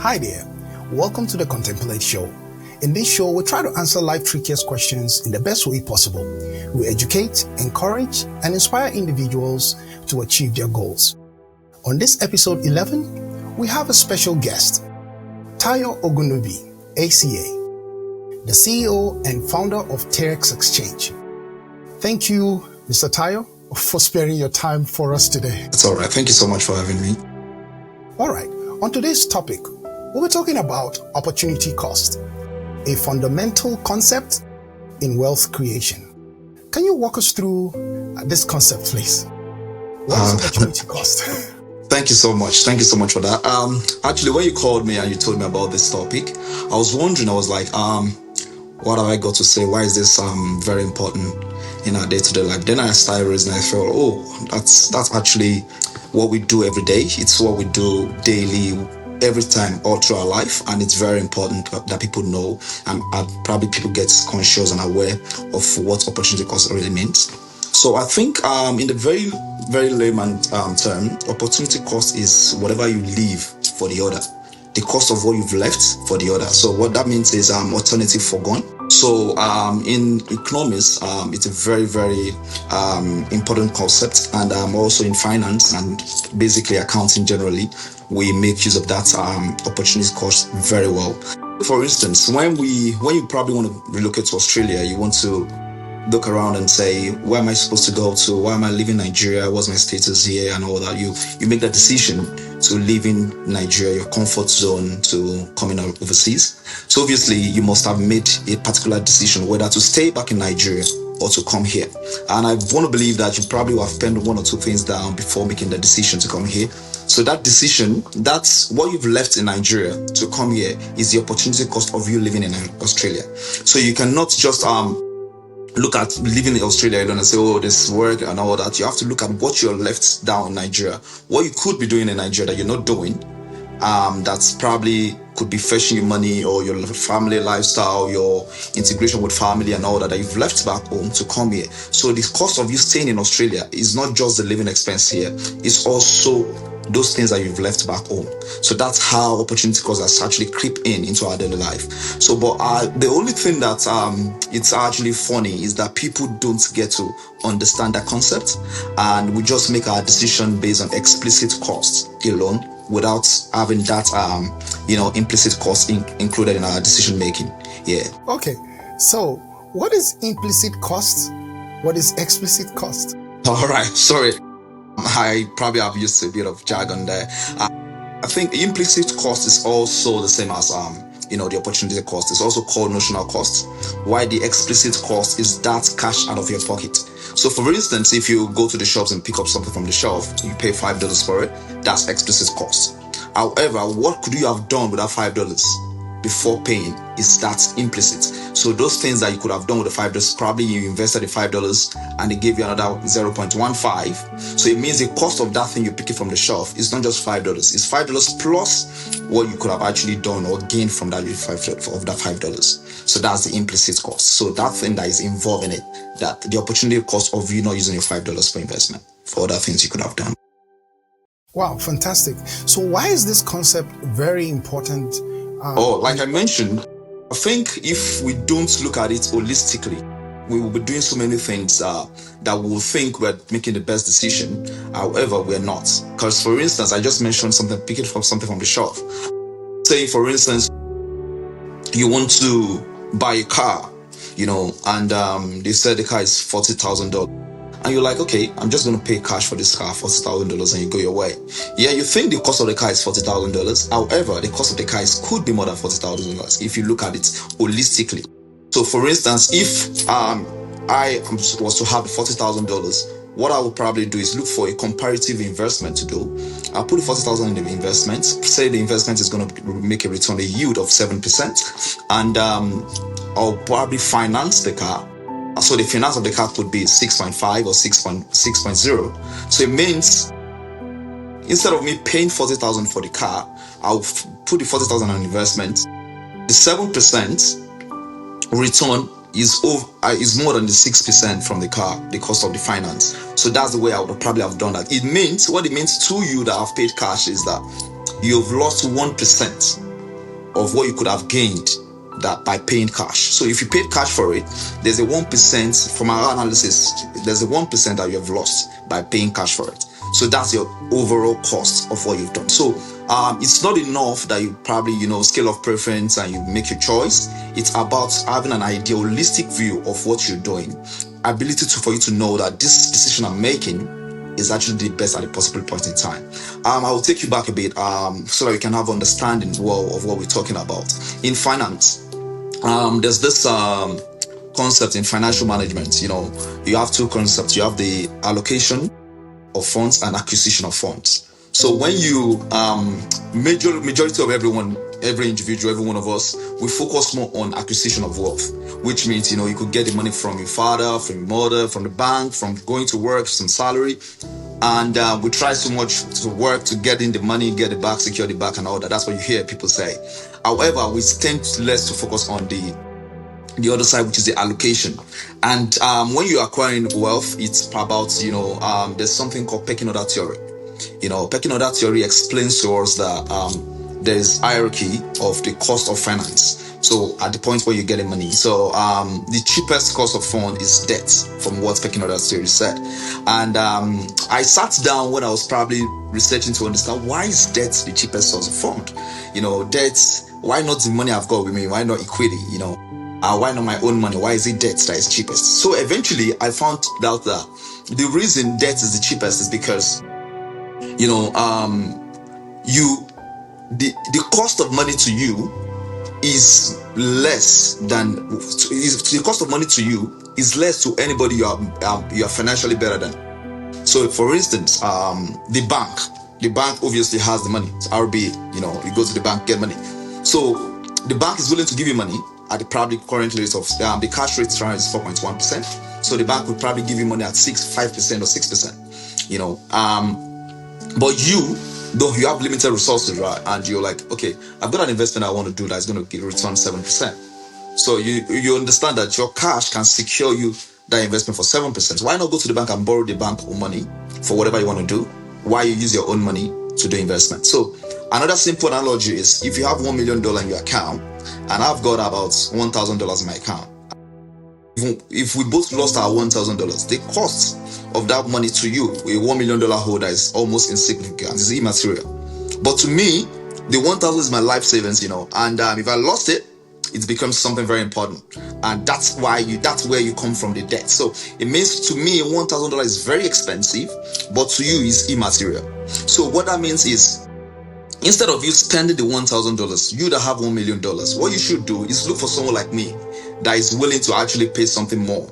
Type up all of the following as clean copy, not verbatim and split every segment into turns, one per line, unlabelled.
Hi there. Welcome to the Contemplate Show. In this show, we try to answer life's trickiest questions in the best way possible. We educate, encourage, and inspire individuals to achieve their goals. On this episode 11, we have a special guest, Ogunnubi, ACA, the CEO and founder of Tayrex Exchange. Thank you, Mr. Tayo, for sparing your time for us today.
It's all right. Thank you so much for having me.
All right. On today's topic, we'll be talking about opportunity cost, a fundamental concept in wealth creation. Can you walk us through this concept, please? What is opportunity cost?
Thank you so much. Thank you so much for that. Actually, when you called me and you told me about this topic, I was wondering, I was like, what have I got to say? Why is this very important in our day-to-day life? Then I started raising, I felt, that's actually what we do every day. It's what we do daily, every time, all through our life, and it's very important that people know, and probably people get conscious and aware of what opportunity cost really means. So I think in the very, very layman term, opportunity cost is whatever you leave for the other, the cost of what you've left for the other. So what that means is alternative forgone. So in economics, it's a very, very important concept, and also in finance and basically accounting generally, we make use of that opportunity cost very well. For instance, when you probably want to relocate to Australia, you want to look around and say, where am I supposed to go to? Why am I leaving Nigeria? What's my status here and all that? You make that decision to leave in Nigeria, your comfort zone, to coming out overseas. So obviously you must have made a particular decision whether to stay back in Nigeria or to come here. And I want to believe that you probably will have penned one or two things down before making the decision to come here. So that decision, that's what you've left in Nigeria to come here, is the opportunity cost of you living in Australia. So you cannot just look at living in Australia and say, oh, this work and all that. You have to look at what you're left down in Nigeria, what you could be doing in Nigeria that you're not doing. That's probably could be fetching you money, or your family lifestyle, your integration with family and all that you've left back home to come here. So the cost of you staying in Australia is not just the living expense here, it's also those things that you've left back home. So that's how opportunity costs actually creep into our daily life. So, but the only thing that it's actually funny is that people don't get to understand that concept, and we just make our decision based on explicit costs alone, without having that implicit cost included in our decision making. Yeah.
Okay. So, what is implicit cost? What is explicit cost?
All right. Sorry. I probably have used a bit of jargon there. I think implicit cost is also the same as the opportunity cost. It's also called notional cost. Why the explicit cost is that cash out of your pocket. So for instance, if you go to the shops and pick up something from the shelf, you pay $5 for it, that's explicit cost. However, what could you have done with that $5 before paying is that implicit. So those things that you could have done with the $5, probably you invested the $5 and they gave you another 0.15. So it means the cost of that thing you pick it from the shelf is not just $5. It's $5 plus what you could have actually done or gained from that $5. So that's the implicit cost. So that thing that is involved in it, that the opportunity cost of you not using your $5 for investment for other things you could have done.
Wow, fantastic. So why is this concept very important?
Like I mentioned, I think if we don't look at it holistically, we will be doing so many things that we will think we're making the best decision. However, we're not. Because for instance, I just mentioned something, picking from something from the shop. Say for instance, you want to buy a car, and they said the car is $40,000. And you're like, okay, I'm just going to pay cash for this car, $40,000, and you go your way. Yeah, you think the cost of the car is $40,000. However, the cost of the car could be more than $40,000 if you look at it holistically. So for instance, if I was to have $40,000, what I would probably do is look for a comparative investment to do. I'll put $40,000 in the investment. Say the investment is going to make a return, a yield of 7%. And I'll probably finance the car. So the finance of the car could be 6.5 or 6.0. So it means instead of me paying $40,000 for the car, I'll put the $40,000 on investment. The 7% return is more than the 6% from the car, the cost of the finance. So that's the way I would probably have done that. What it means to you that have paid cash is that you've lost 1% of what you could have gained that by paying cash. So if you paid cash for it, there's a 1% from our analysis, there's a 1% that you have lost by paying cash for it. So that's your overall cost of what you've done. So it's not enough that you probably, scale of preference and you make your choice. It's about having an idealistic view of what you're doing. Ability for you to know that this decision I'm making is actually the best at a possible point in time. I will take you back a bit so that you can have understanding well of what we're talking about. In finance, there's this concept in financial management. You have two concepts. You have the allocation of funds and acquisition of funds. So when you majority of everyone, every individual, every one of us, we focus more on acquisition of wealth, which means you could get the money from your father, from your mother, from the bank, from going to work, some salary, and we try so much to work to get in the money, get it back, secure it back, and all that. That's what you hear people say. However, we tend less to focus on the other side, which is the allocation. And when you're acquiring wealth, it's about there's something called pecking order theory. Pecking order theory explains to us that there's hierarchy of the cost of finance. So at the point where you're getting money, so the cheapest cost of fund is debt, from what pecking order theory said. And I sat down when I was probably researching to understand, why is debt the cheapest source of fund? Debt, why not the money I've got with me? Why not equity? Why not my own money? Why is it debt that is cheapest? So eventually I found out that the reason debt is the cheapest is because the cost of money to you is less than the cost of money to you is less to anybody you are financially better than. So for instance, the bank obviously has the money. It's RB, you go to the bank, get money. So the bank is willing to give you money at the probably current rate of the cash rate is 4.1%. So the bank would probably give you money at 5% or 6%. But though you have limited resources, right? And you're like, okay, I've got an investment I want to do that's going to return 7%. So you understand that your cash can secure you that investment for 7%. Why not go to the bank and borrow the bank money for whatever you want to do, while you use your own money to do investment? So another simple analogy is, if you have $1 million in your account and I've got about $1,000 in my account, if we both lost our $1,000, the cost of that money to you, a $1 million holder, is almost insignificant. It's immaterial. But to me, the 1,000 is my life savings, and if I lost it, it becomes something very important. And that's where you come from, the debt. So it means, to me, $1,000 is very expensive, but to you is immaterial. So what that means is, instead of you spending the $1,000, you that have $1 million, what you should do is look for someone like me that is willing to actually pay something more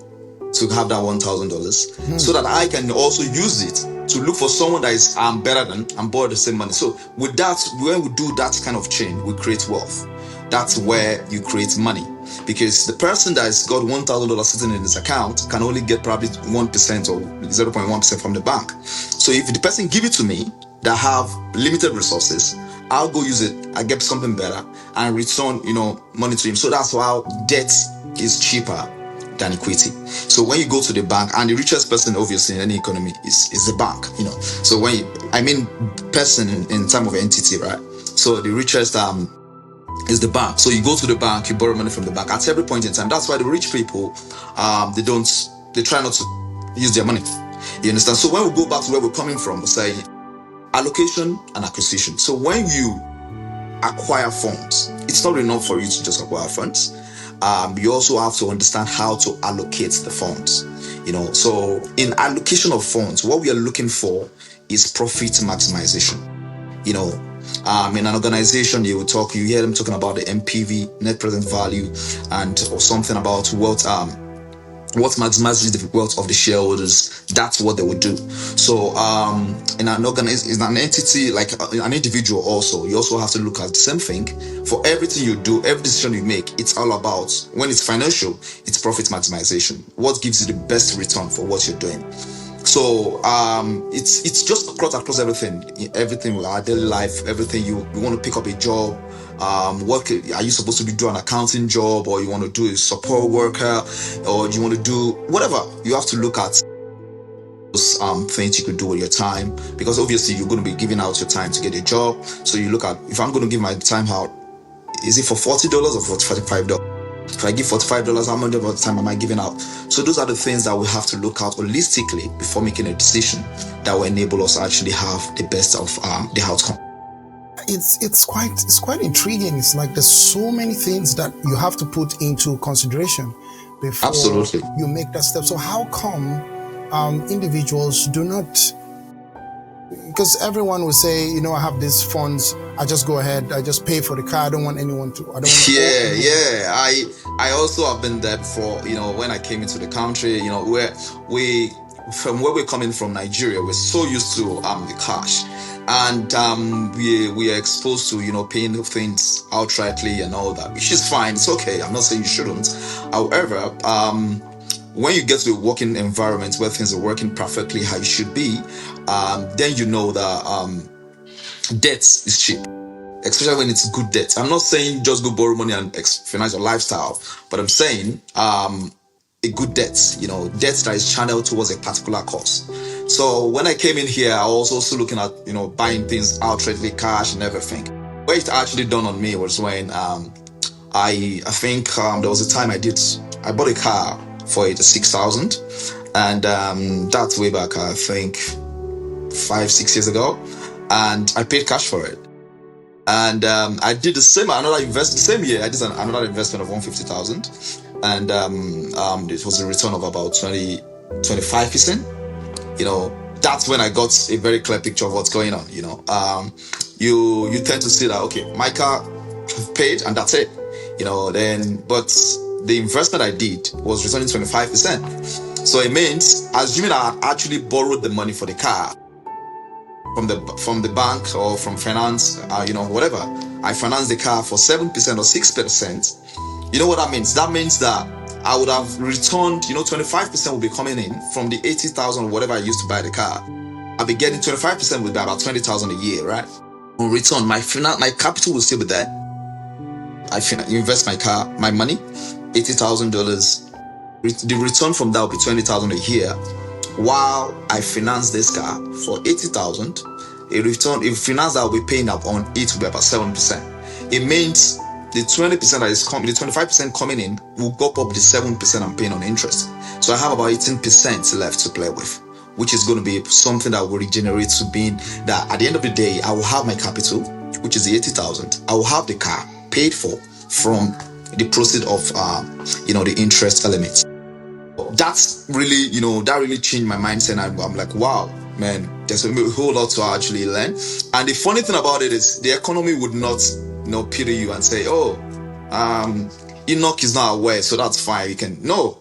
to have that $1,000, so that I can also use it to look for someone that is better than and borrow the same money. So with that, when we do that kind of chain, we create wealth. That's where you create money, because the person that has got $1,000 sitting in his account can only get probably 1% or 0.1% from the bank. So if the person give it to me that have limited resources, I'll go use it, I get something better and return money to him. So that's why debt is cheaper than equity. So when you go to the bank, and the richest person obviously in any economy is the bank, so person in terms of entity, right? So the richest is the bank. So you go to the bank, you borrow money from the bank at every point in time. That's why the rich people they try not to use their money. You understand? So when we go back to where we're coming from, we say allocation and acquisition. So when you acquire funds, it's not enough for you to just acquire funds. You also have to understand how to allocate the funds. So in allocation of funds, what we are looking for is profit maximization. In an organization, you hear them talking about the NPV, net present value, or something about what maximizes the wealth of the shareholders. That's what they would do. So in an entity, like an individual also, you also have to look at the same thing. For everything you do, every decision you make, it's all about, when it's financial, it's profit maximization. What gives you the best return for what you're doing? So it's just across everything with our daily life, everything. You want to pick up a job, what are you supposed to be doing? An accounting job, or you want to do a support worker, or you want to do whatever? You have to look at those things you could do with your time, because obviously you're going to be giving out your time to get a job. So you look at, if I'm going to give my time out, is it for $40 or for $45? If I give $45, how much of the time am I giving out? So those are the things that we have to look at holistically before making a decision that will enable us to actually have the best of the outcome.
It's quite intriguing. It's like there's so many things that you have to put into consideration before
Absolutely.
you make that step. So how come individuals do not? Because everyone will say, I have these funds, I just go ahead, I just pay for the car, I don't want anyone to.
I also have been there before. When I came into the country, from where we're coming from, Nigeria, we're so used to the cash, and we are exposed to paying things outrightly and all that, which is fine. It's okay. I'm not saying you shouldn't. However, when you get to a working environment where things are working perfectly how you should be, then you know that debt is cheap, especially when it's good debt. I'm not saying just go borrow money and finance your lifestyle, but I'm saying a good debt, debt that is channeled towards a particular cause. So when I came in here, I was also looking at buying things outrightly, cash and everything. What it actually done on me was when I think there was a time I bought a car for it, 6,000, and that's way back, I think 5-6 years ago, and I paid cash for it. And I did the same the same year I did another investment of 150,000, and it was a return of about 25%. That's when I got a very clear picture of what's going on. You tend to see that, okay, my car paid and that's it. But the investment I did was returning 25%. So it means, assuming I had actually borrowed the money for the car from the bank or from finance, whatever, I financed the car for 7% or 6%. You know what that means? That means that I would have returned, 25% will be coming in from the 80,000 or whatever I used to buy the car. I'll be getting 25% would be about 20,000 a year, right? On return, my capital will still be there. I invest my money, $80,000. The return from that will be 20,000 a year, while I finance this car for 80,000. If finance that will be paying up on it will be about 7%. It means the 20% that is coming, the 25% coming in will go up the 7% I'm paying on interest. So I have about 18% left to play with, which is going to be something that will regenerate to being that at the end of the day, I will have my capital, which is the 80,000. I will have the car paid for from the proceeds of the interest element. That's really that really changed my mindset. I'm like, wow, man, there's a whole lot to actually learn. And the funny thing about it is the economy would not pity you and say, oh, Enoch is not aware, so that's fine.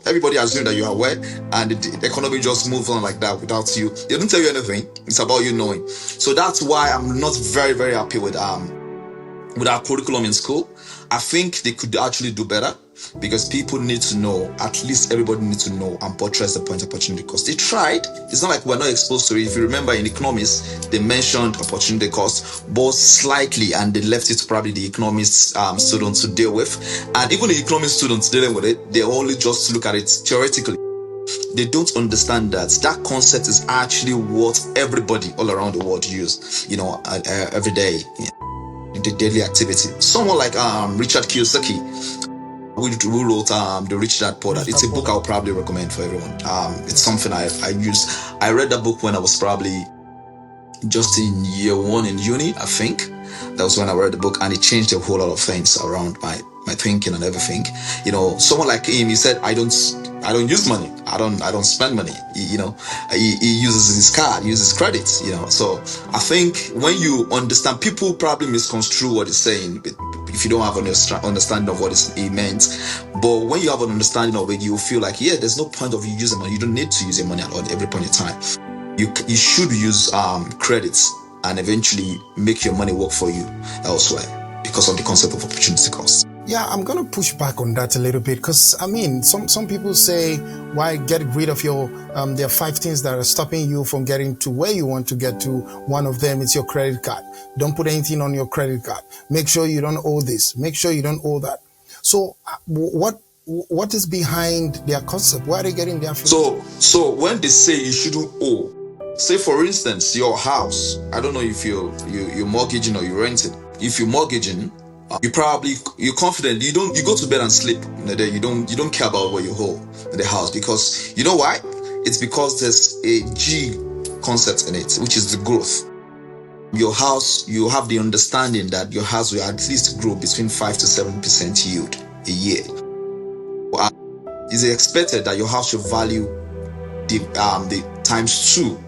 Everybody assumes that you're aware, and the economy just moves on like that without you. They don't tell you anything. It's about you knowing. So that's why I'm not very, very happy with our curriculum in school. I think they could actually do better, because people need to know, at least everybody needs to know and buttress the point of opportunity cost. They tried. It's not like we're not exposed to it. If you remember in economics, they mentioned opportunity cost, but slightly, and they left it to probably the economics students to deal with. And even the economics students dealing with it, they only just look at it theoretically. They don't understand that concept is actually what everybody all around the world use, every day. The daily activity. Someone like Richard Kiyosaki, who wrote The Rich Dad Poor Dad. It's a book I'll probably recommend for everyone. It's something I use. I read that book when I was probably just in year 1 in uni, I think. That was when I read the book, and it changed a whole lot of things around my thinking and everything. Someone like him, he said, I don't use money. I don't spend money. He uses his card, uses credit. So I think when you understand, people probably misconstrue what he's saying if you don't have an understanding of what he meant. But when you have an understanding of it, you feel like, there's no point of you using money. You don't need to use your money at all every point in time. You should use credits and eventually make your money work for you elsewhere, because of the concept of opportunity cost.
Yeah, I'm going to push back on that a little bit, because some people say, why get rid of your there are 5 things that are stopping you from getting to where you want to get to. One of them is your credit card. Don't put anything on your credit card. Make sure you don't owe this. Make sure you don't owe that. So what is behind their concept? Why are they getting their
So when they say you shouldn't owe, say for instance your house, I don't know if you're mortgaging or you're renting. If you're mortgaging, You're confident. You go to bed and sleep in the day. You don't care about what you hold in the house, because you know why? It's because there's a G concept in it, which is the growth. Your house, you have the understanding that your house will at least grow between 5 to 7% yield a year. It's expected that your house should value the times 2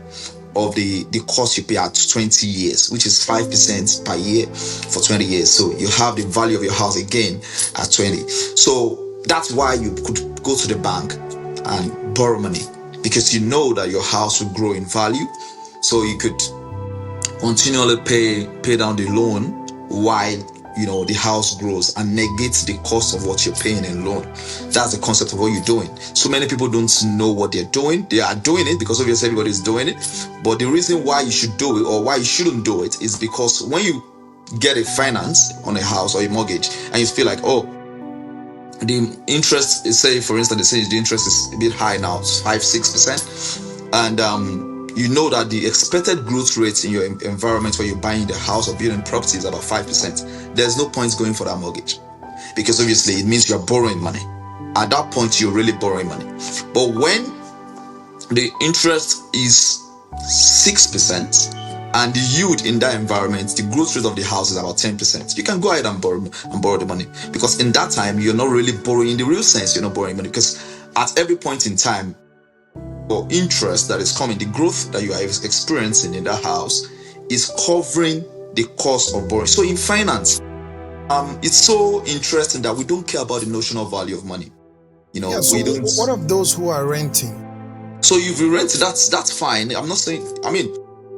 of the cost you pay at 20 years, which is 5% per year for 20 years. So you have the value of your house again at 20. So that's why you could go to the bank and borrow money, because you know that your house will grow in value. So you could continually pay down the loan while the house grows and negates the cost of what you're paying in loan. That's the concept of what you're doing. So many people don't know what they're doing. They are doing it because obviously everybody's doing it, but the reason why you should do it or why you shouldn't do it is because when you get a finance on a house or a mortgage and you feel like, oh, the interest is, say for instance, they say the interest is a bit high now, 5-6%, and you know that the expected growth rate in your environment where you're buying the house or building property is about 5%. There's no point going for that mortgage, because obviously it means you're borrowing money. At that point, you're really borrowing money. But when the interest is 6% and the yield in that environment, the growth rate of the house is about 10%, you can go ahead and borrow the money, because in that time you're not really borrowing in the real sense. You're not borrowing money, because at every point in time, or interest that is coming, the growth that you are experiencing in that house is covering the cost of borrowing. So in finance, it's so interesting that we don't care about the notional value of money.
So
we don't.
What of those who are renting?
So you've rented, that's fine. I'm not saying,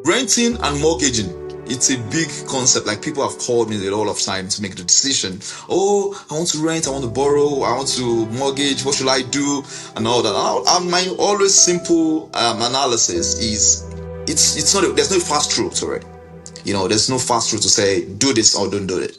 renting and mortgaging, it's a big concept. Like, people have called me a lot of time to make the decision. Oh, I want to rent, I want to borrow, I want to mortgage, what should I do, and all that. My always simple analysis is, it's not, there's no fast route to it. There's no fast route to say do this or don't do it.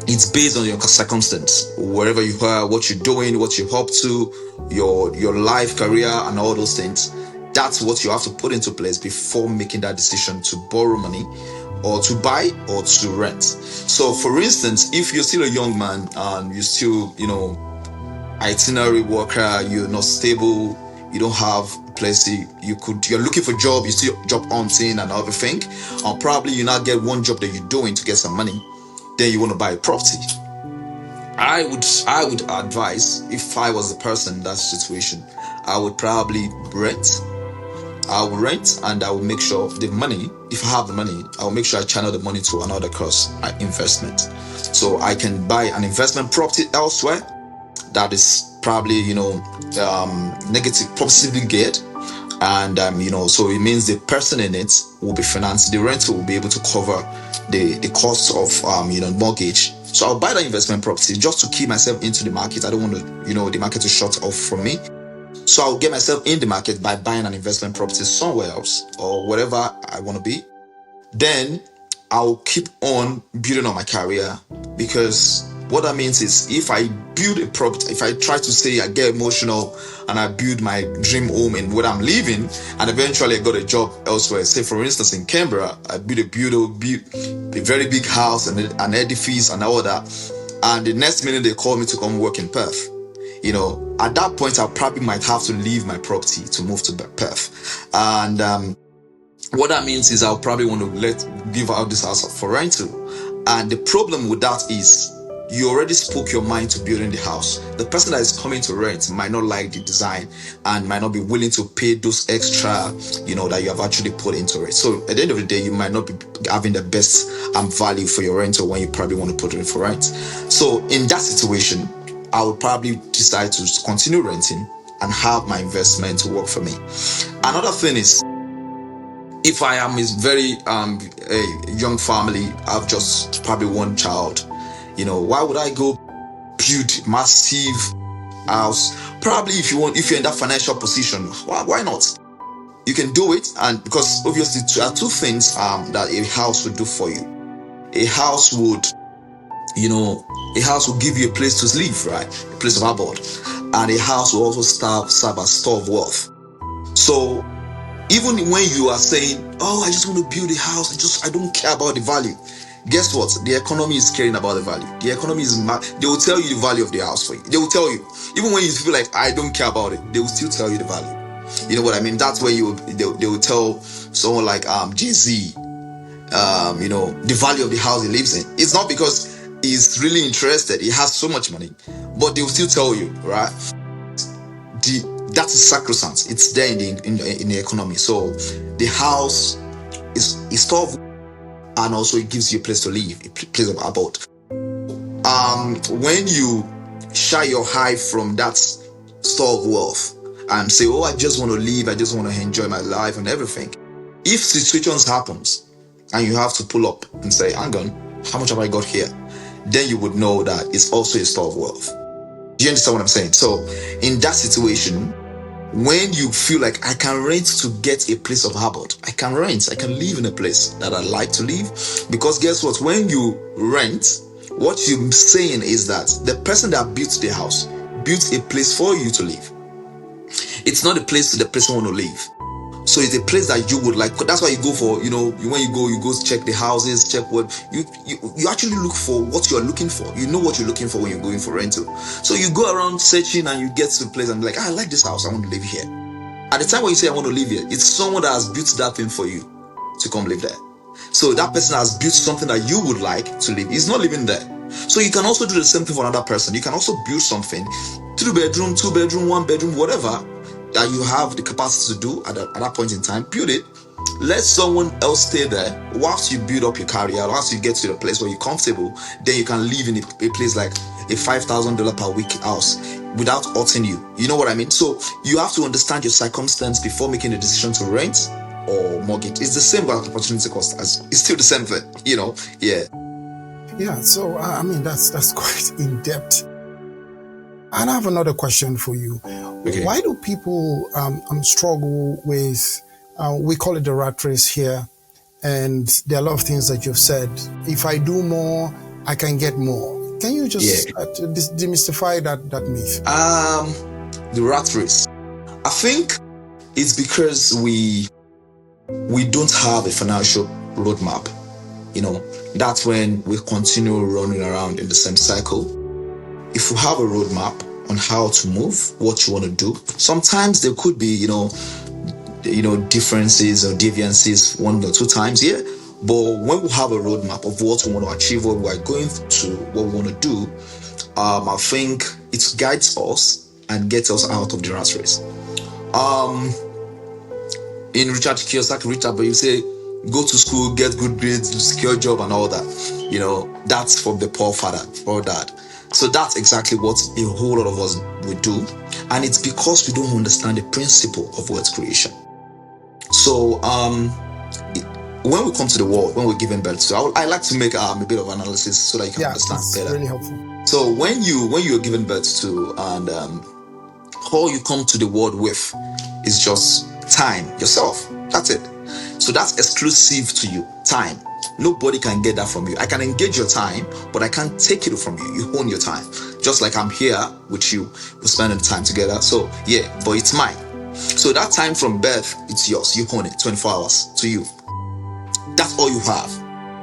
It's based on your circumstance, wherever you are, what you're doing, what you're up to, your life, career, and all those things. That's what you have to put into place before making that decision to borrow money or to buy or to rent. So for instance, if you're still a young man and you're still, itinerary worker, you're not stable, you don't have a place, you're looking for a job, you're still job hunting and everything, or probably you now get one job that you're doing to get some money, then you want to buy a property. I would advise, if I was the person in that situation, I would probably rent. I will rent, and I will make sure the money, if I have the money, I will make sure I channel the money to another cross investment. So I can buy an investment property elsewhere that is probably, positively geared. And, so it means the person in it will be financed. The rental will be able to cover the cost of, mortgage. So I'll buy that investment property just to keep myself into the market. I don't want to, the market to shut off from me. So I'll get myself in the market by buying an investment property somewhere else or wherever I want to be. Then I'll keep on building on my career, because what that means is, if I build a property, if I try to say I get emotional and I build my dream home in where I'm living, and eventually I got a job elsewhere, say for instance in Canberra, I build a very big house and an edifice and all that, and the next minute they call me to come work in Perth. At that point, I probably might have to leave my property to move to Perth. And what that means is I'll probably want to give out this house for rental. And the problem with that is, you already spoke your mind to building the house. The person that is coming to rent might not like the design and might not be willing to pay those extra, that you have actually put into it. So at the end of the day, you might not be having the best value for your rental when you probably want to put it in for rent. So in that situation, I would probably decide to continue renting and have my investment to work for me. Another thing is, if I am a very a young family, I've just probably one child, why would I go build massive house? Probably if you're in that financial position, why not? You can do it, and because obviously there are two things that a house would do for you. A house would give you a place to live, right? A place of abode. And a house will also serve as store of wealth. So even when you are saying, oh, I just want to build a house, I don't care about the value, Guess what? The economy is caring about the value. The economy is they will tell you the value of the house for you. They will tell you, even when you feel like I don't care about it, they will still tell you the value. You know what I mean? That's where they will tell someone like Jay-Z, the value of the house he lives in. It's not because he's really interested, he has so much money, but they will still tell you, right? That is sacrosanct. It's there in the economy. So the house is tough, and also it gives you a place to live, a place of abode. When you shy your eye from that store of wealth and say, oh, I just want to live, I just want to enjoy my life and everything, if situations happens and you have to pull up and say, hang on, how much have I got here? Then you would know that it's also a store of wealth. Do you understand what I'm saying? So in that situation, when you feel like I can rent to get a place of abode, I can live in a place that I like to live. Because guess what? When you rent, what you're saying is that the person that built the house built a place for you to live. It's not a place the person want to live. So it's a place that you would like. That's why you go for, when you go check the houses, check what you actually look for, what you're looking for. You know what you're looking for when you're going for rental. So you go around searching and you get to a place and be like, I like this house, I want to live here. At the time when you say I want to live here, it's someone that has built that thing for you to come live there. So that person has built something that you would like to live. He's not living there. So you can also do the same thing for another person. You can also build something, 3-bedroom, 2-bedroom, 1-bedroom, whatever, that you have the capacity to do at that point in time. Build it, let someone else stay there whilst you build up your career, whilst you get to the place where you're comfortable. Then you can live in a place like a $5,000 per week house without hurting you. You know what I mean? So you have to understand your circumstance before making a decision to rent or mortgage. It's the same with opportunity cost, as it's still the same thing,
Yeah, so that's quite in depth. And I have another question for you.
Okay.
Why do people struggle with, we call it the rat race here, and there are a lot of things that you've said. If I do more, I can get more. Can you just demystify that myth?
The rat race. I think it's because we don't have a financial roadmap. That's when we continue running around in the same cycle. If you have a roadmap on how to move, what you want to do, sometimes there could be, differences or deviances 1 or 2 times, but when we have a roadmap of what we want to achieve, what we're going to, what we want to do, I think it guides us and gets us out of the rat race. In Richard Kiyosaki, but you say, go to school, get good grades, secure job and all that. That's for the poor father or dad. So that's exactly what a whole lot of us would do. And it's because we don't understand the principle of wealth creation. So when we come to the world, when we're given birth, so I like to make a bit of analysis so that you can understand better.
Really helpful.
So when you're given birth to, and all you come to the world with is just time, yourself. That's it. So that's exclusive to you, time. Nobody can get that from you. I can engage your time, but I can't take it from you. You own your time. Just like I'm here with you, we're spending time together. So but it's mine. So that time from birth, it's yours. You own it, 24 hours to you. That's all you have.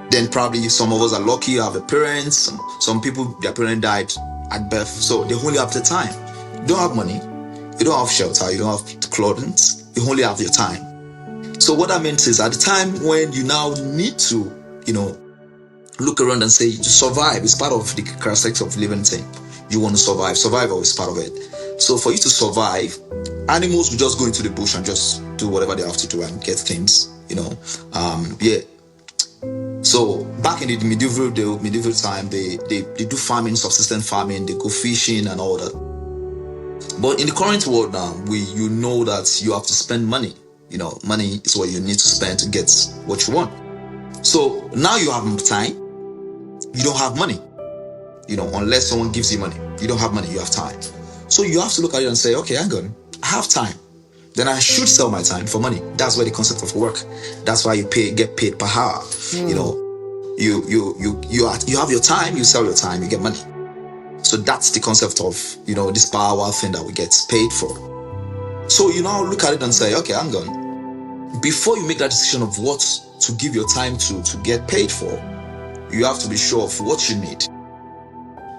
Then probably some of us are lucky, you have a parents. Some people, their parent died at birth, so they only have the time. You don't have money, you don't have shelter, you don't have clothing, you only have your time. So what that means is at the time when you now need to, look around and say to survive is part of the characteristics of living thing. You want to survive. Survival is part of it. So for you to survive, animals will just go into the bush and just do whatever they have to do and get things, So back in the medieval time, they do farming, subsistence farming, they go fishing and all that. But in the current world now, you know that you have to spend money. Money is what you need to spend to get what you want. So now you have time, you don't have money. Unless someone gives you money, you don't have money, you have time. So you have to look at it and say, okay, hang on, I have time. Then I should sell my time for money. That's where the concept of work. That's why you get paid per hour. You have your time, you sell your time, you get money. So that's the concept of this per hour thing that we get paid for. So you now look at it and say, okay, hang on. Before you make that decision of what to give your time to get paid for, you have to be sure of what you need.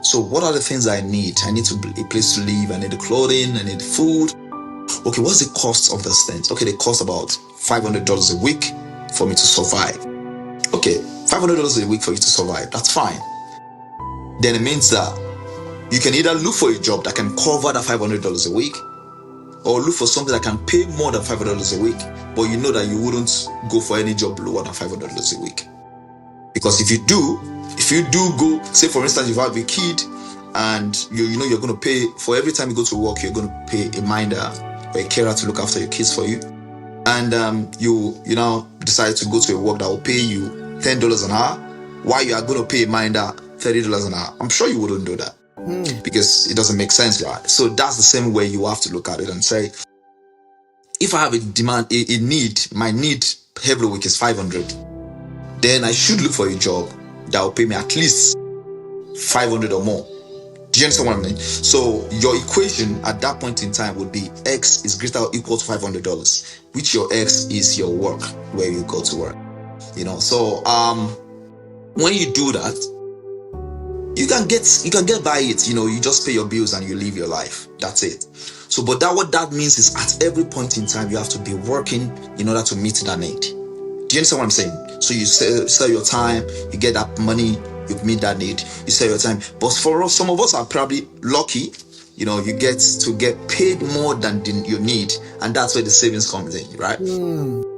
So what are the things I need? I need a place to live. I need the clothing. I need food. Okay, what's the cost of those things? Okay, they cost about $500 a week for me to survive. Okay, $500 a week for you to survive. That's fine. Then it means that you can either look for a job that can cover that $500 a week, or look for something that can pay more than $500 a week, but you know that you wouldn't go for any job lower than $500 a week. Because if you do go, say for instance, if you have a kid and you know you're going to pay for every time you go to work, you're going to pay a minder or a carer to look after your kids for you, and you now decide to go to a work that will pay you $10 an hour, while you are going to pay a minder $30 an hour, I'm sure you wouldn't do that. Because it doesn't make sense, right? So that's the same way you have to look at it and say, if I have a demand, a need, my need every week is 500, then I should look for a job that will pay me at least 500 or more. Do you understand what I mean? So your equation at that point in time would be X is greater or equal to $500, which your X is your work, where you go to work. So when you do that, you can get by it. You just pay your bills and you live your life. That's it. So, but what that means is at every point in time you have to be working in order to meet that need. Do you understand what I'm saying? So you sell your time, you get that money, you meet that need, you sell your time. But for us, some of us are probably lucky. You get to get paid more than you need, and that's where the savings comes in, right?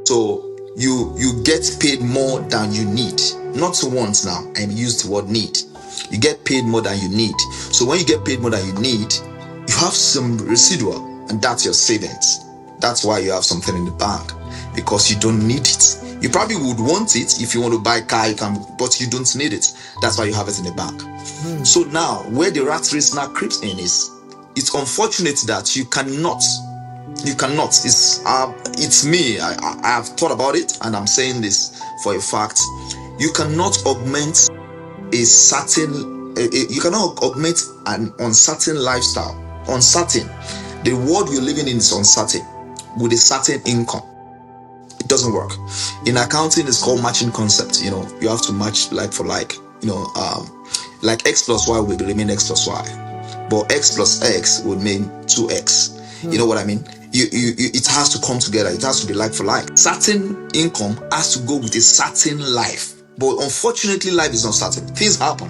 So you get paid more than you need. Not once now. I use the word need. You get paid more than you need. So when you get paid more than you need, you have some residual, and that's your savings. That's why you have something in the bank, because you don't need it. You probably would want it if you want to buy a car, you can, but you don't need it. That's why you have it in the bank. So now, where the rat race now creeps in is, it's unfortunate that you cannot. It's me. I have thought about it, and I'm saying this for a fact. You cannot augment you cannot augment an uncertain lifestyle. Uncertain. The world you're living in is uncertain with a certain income. It doesn't work. In accounting, it's called matching concept. You have to match like for like. Like X plus Y will remain X plus Y, but X plus X would mean 2X. You know what I mean? It has to come together. It has to be like for like. Certain income has to go with a certain life. But unfortunately, life is uncertain. Things happen.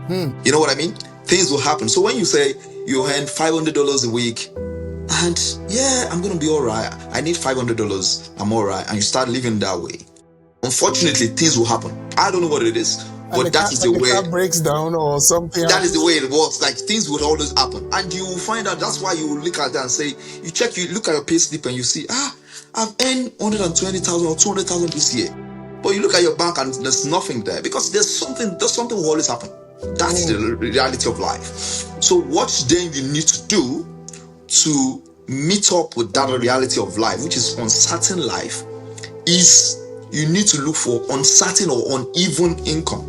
You know what I mean? Things will happen. So when you say you earn $500 a week, and I'm going to be all right. I need $500. I'm all right. And you start living that way. Unfortunately, things will happen. I don't know what it is, but that is the way.
The car breaks down or something.
That is the way it works. Like things would always happen, and you will find out. That's why you will look at that and say, you look at your pay slip and you see, I've earned 120,000 or 200,000 this year. But you look at your bank and there's nothing there, because there's something will always happen. That's the reality of life. So what then you need to do to meet up with that reality of life, which is uncertain life, is you need to look for uncertain or uneven income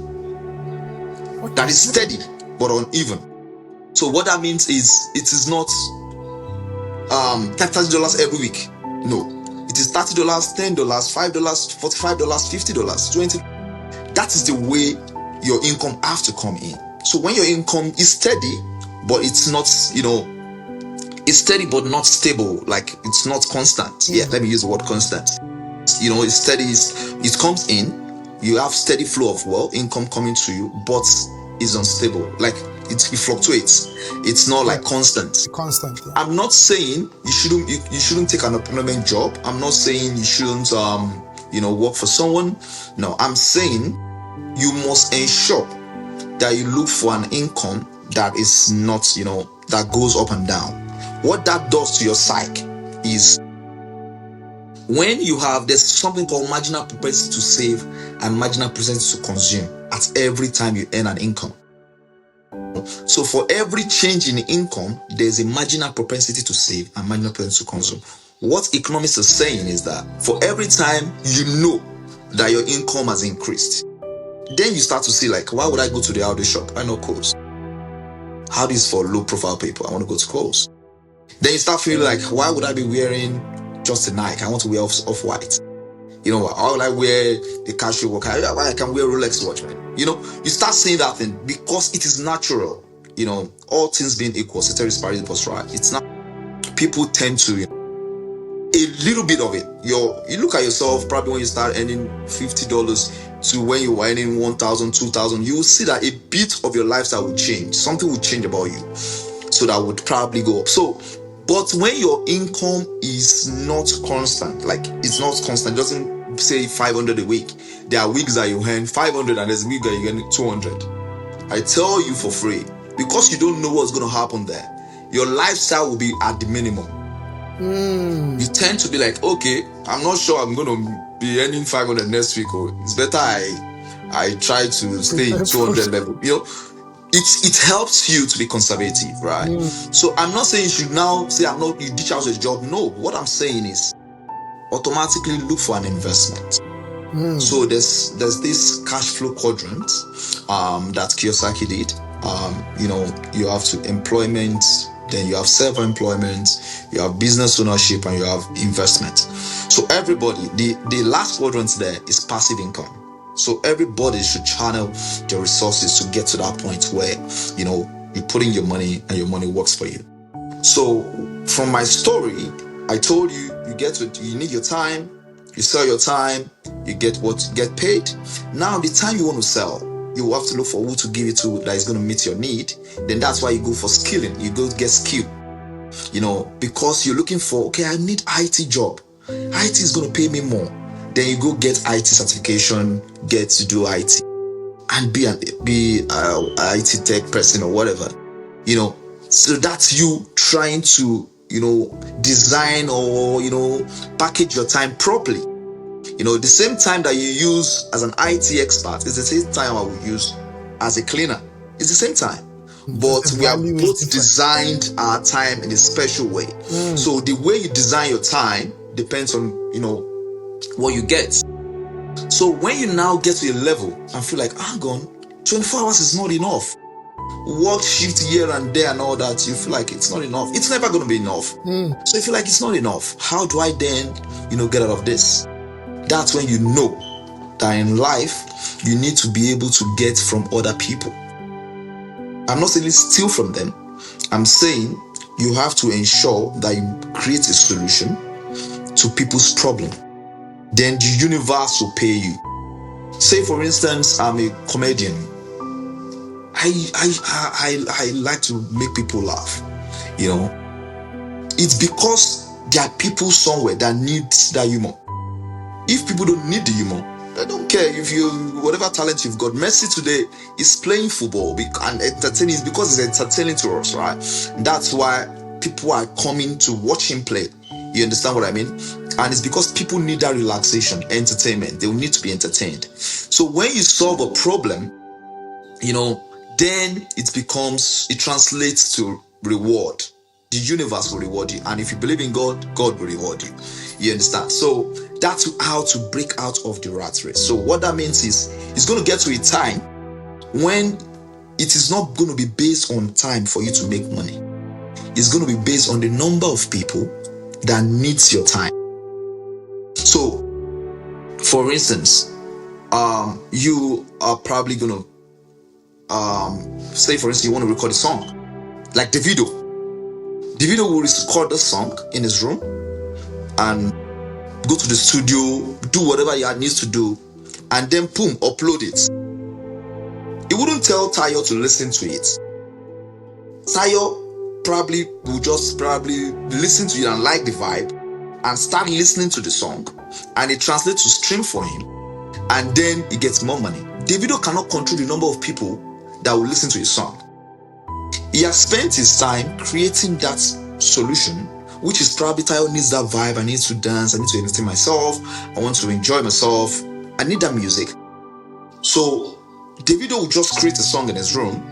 that is steady but uneven. So what that means is it is not $30 every week. No. It is $30, $10, $5, $45, $50, $20. That is the way your income has to come in. So when your income is steady, but it's not, it's steady but not stable, like it's not constant. Let me use the word constant. It's steady, it comes in, you have steady flow of wealth, income coming to you, but it's unstable. Like it fluctuates. It's not like constant.
Yeah.
I'm not saying you shouldn't take an employment job. I'm not saying you shouldn't work for someone. No, I'm saying you must ensure that you look for an income that is not, that goes up and down. What that does to your psyche is, when there's something called marginal propensity to save and marginal propensity to consume at every time you earn an income. So for every change in income, there's a marginal propensity to save and marginal propensity to consume. What economists are saying is that for every time you know that your income has increased, then you start to see, like, why would I go to the Audi shop? I know clothes. Audi is for low profile people. I want to go to clothes. Then you start feeling like, why would I be wearing just a Nike? I want to wear off-white. You know, why will I wear the casual watch? Why I can wear Rolex watch, man? You know, you start saying that thing because it is natural. You know, all things being equal, ceteris paribus, right? It's not. People tend to, you know, a little bit of it. You look at yourself probably when you start earning $50 to when you were earning 1,000, 2,000. You will see that a bit of your lifestyle will change. Something will change about you, so that would probably go up. So, but when your income is not constant, like it's not constant, doesn't say 500 a week. There are weeks that you earn 500 and there's a week that you earn 200. I tell you for free, because you don't know what's going to happen there, your lifestyle will be at the minimum. You tend to be like, okay, I'm not sure I'm going to be earning 500 next week, or it's better I try to stay in 200 level. You know, it helps you to be conservative, right? So I'm not saying you should now say you ditch out your job. No, what I'm saying is automatically look for an investment. So there's this cash flow quadrant that Kiyosaki did. You know, you have to employment, then you have self-employment, you have business ownership, and you have investment. So everybody, the last quadrant there is passive income. So everybody should channel their resources to get to that point where, you know, you put in your money and your money works for you. So from my story, I told you, you need your time, you sell your time, you get paid. Now the time you want to sell, you have to look for who to give it to that is going to meet your need. Then that's why you go for skilling. You go get skill, you know, because you're looking for, okay, I need IT job. IT is going to pay me more. Then you go get IT certification, get to do IT, and be IT tech person or whatever, you know. So that's you trying to, you know, design or, you know, package your time properly. You know, the same time that you use as an IT expert is the same time I would use as a cleaner. It's the same time. But we have both designed our time in a special way. So the way you design your time depends on, you know, what you get. So when you now get to a level and feel like, hang on, 24 hours is not enough. Work shift here and there and all that, you feel like it's not enough. It's never going to be enough. So you feel like it's not enough. How do I then, you know, get out of this? That's when you know that in life, you need to be able to get from other people. I'm not saying steal from them. I'm saying you have to ensure that you create a solution to people's problem. Then the universe will pay you. Say for instance, I'm a comedian. I like to make people laugh. You know, it's because there are people somewhere that need that humor. If people don't need the humor, they don't care if whatever talent you've got. Messi today is playing football and entertaining because it's entertaining to us, right? That's why people are coming to watch him play. You understand what I mean? And it's because people need that relaxation, entertainment. They will need to be entertained. So when you solve a problem, you know, then it translates to reward. The universe will reward you. And if you believe in God, God will reward you. You understand? So that's how to break out of the rat race. So what that means is it's going to get to a time when it is not going to be based on time for you to make money. It's going to be based on the number of people that needs your time. So, for instance, you are probably going to say, for instance, you want to record a song like Davido. Davido will record the song in his room and go to the studio, do whatever he needs to do, and then boom, upload it. He wouldn't tell Tayo to listen to it. Tayo probably will just listen to it and like the vibe and start listening to the song, and it translates to stream for him, and then he gets more money. Davido cannot control the number of people that will listen to his song. He has spent his time creating that solution, which is probably Tayo needs that vibe. I need to dance, I need to entertain myself, I want to enjoy myself, I need that music. So Davido will just create a song in his room,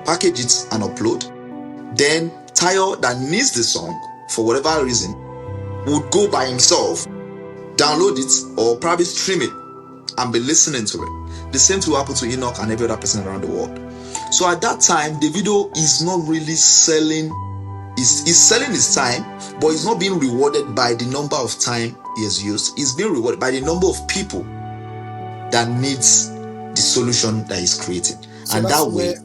package it and upload. Then Tayo that needs the song for whatever reason would go by himself, download it, or probably stream it and be listening to it. The same thing will happen to Enoch and every other person around the world. So at that time, Davido is not really selling. He's selling his time, but he's not being rewarded by the number of time he has used is being rewarded by the number of people that needs the solution that he's creating.
So
and that way,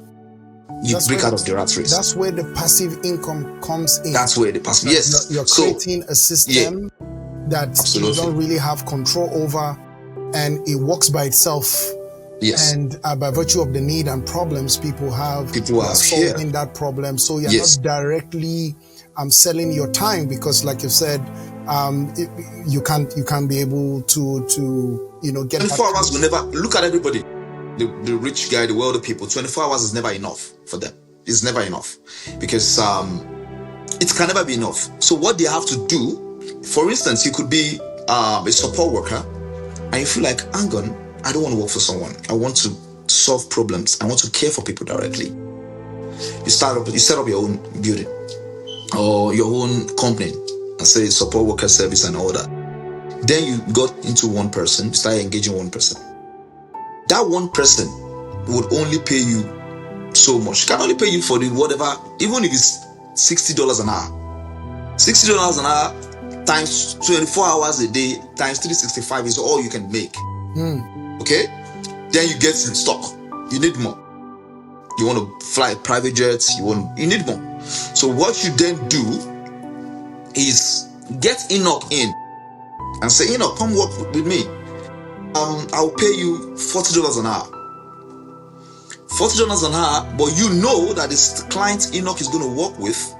you break out of the rat race.
That's where the passive income comes in.
That's where the passive, yes.
You're creating a system that
absolutely.
you don't really have control over, and it works by itself.
Yes.
And by virtue of the need and problems people are solving that problem. So you're not directly selling your time, because like you said, you can't be able to get
24 hours will never look at everybody. The rich guy, the wealthy people, 24 hours is never enough for them. It's never enough, because it can never be enough. So what they have to do, for instance, you could be a support worker and you feel like, hang on, I don't want to work for someone. I want to solve problems. I want to care for people directly. You set up your own building or your own company and say support worker service and all that. Then you got into one person, you started engaging one person. That one person would only pay you so much. Can only pay you for the whatever, even if it's $60 an hour. $60 an hour times 24 hours a day times 365 is all you can make. Okay? Then you get stuck. You need more. You want to fly private jets, you need more. So what you then do is get Enoch in and say, Enoch, come work with me. I'll pay you $40 an hour. $40 an hour, but you know that this client Enoch is going to work with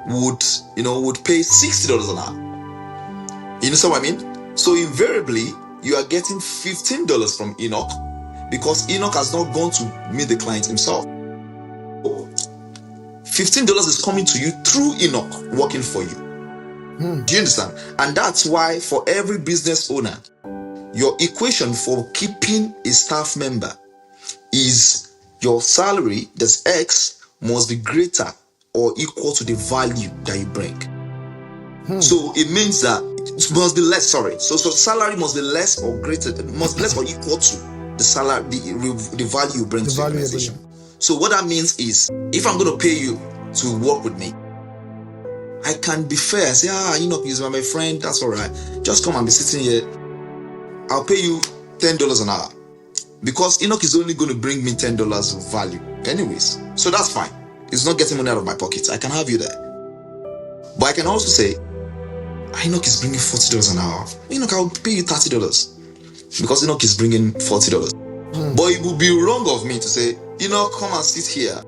would pay $60 an hour. You understand what I mean? So invariably, you are getting $15 from Enoch, because Enoch has not gone to meet the client himself. $15 is coming to you through Enoch working for you. Do you understand? And that's why for every business owner, your equation for keeping a staff member is your salary, that's X, must be greater or equal to the value that you bring. So it means that it must be less, So salary must be less or greater, must be less or equal to the salary, the value you bring to the organization. So what that means is, if I'm going to pay you to work with me, I can be fair and say, Enoch is my friend, that's all right. Just come and be sitting here. I'll pay you $10 an hour, because Enoch is only going to bring me $10 of value anyways. So that's fine. It's not getting money out of my pocket. I can have you there. But I can also say, Enoch is bringing $40 an hour. Enoch, I'll pay you $30, because Enoch is bringing $40. But it would be wrong of me to say, Enoch, come and sit here.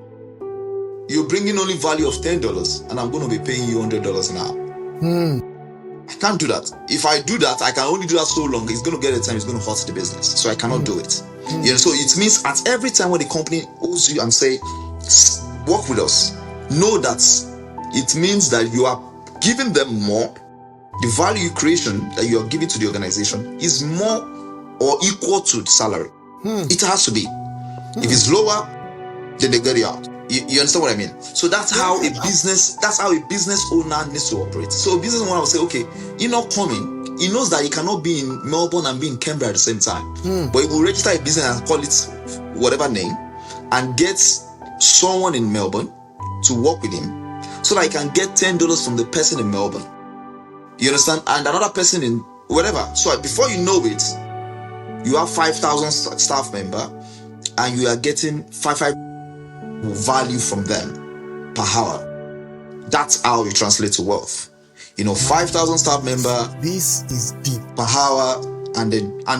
You're bringing only value of $10, and I'm going to be paying you $100 an hour. I can't do that. If I do that, I can only do that so long. It's going to get a time, it's going to hurt the business. So I cannot do it. So it means at every time when the company owes you and say, work with us, know that it means that you are giving them more. The value creation that you are giving to the organization is more or equal to the salary. It has to be. If it's lower, then they get you out. You understand what I mean? So that's how a business owner needs to operate. So a business owner will say, okay, you're not coming. He knows that he cannot be in Melbourne and be in Canberra at the same time. But he will register a business and call it whatever name and get someone in Melbourne to work with him so that he can get $10 from the person in Melbourne. You understand? And another person in whatever. So before you know it, you have 5,000 staff member and you are getting 5 value from them per hour. That's how you translate to wealth. 5,000 staff member.
This is deep.
Per hour, and